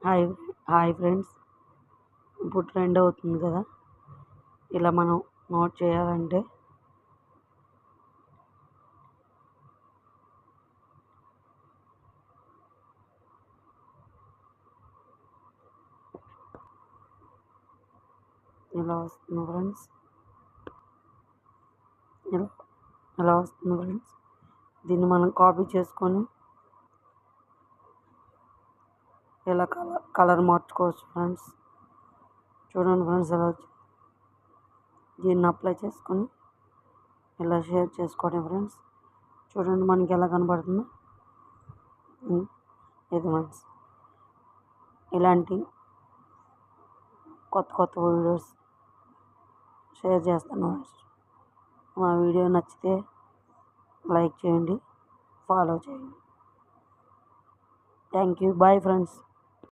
Hi hi friends. ఇప్పుడు trend అవుతుంది కదా, ఇలా మనం నోట్ చేయాలంటే ఇలా వస్తుంది ఫ్రెండ్స్. ఇలా ఇలా వస్తుంది ఫ్రెండ్స్. దీన్ని మనం కాపీ చేసుకొని ఇలా కలర్ మార్చుకోవచ్చు ఫ్రెండ్స్. చూడండి ఫ్రెండ్స్, ఎలా వచ్చింది. దీన్ని అప్లై చేసుకొని ఇలా షేర్ చేసుకోవడం ఫ్రెండ్స్. చూడండి మనకి ఎలా కనబడుతుందో. ఇది ఫ్రెండ్స్, ఇలాంటి కొత్త కొత్త వీడియోస్ షేర్ చేస్తాను ఫ్రెండ్స్. మా వీడియో నచ్చితే లైక్ చేయండి, ఫాలో చేయండి. Thank you. Bye friends.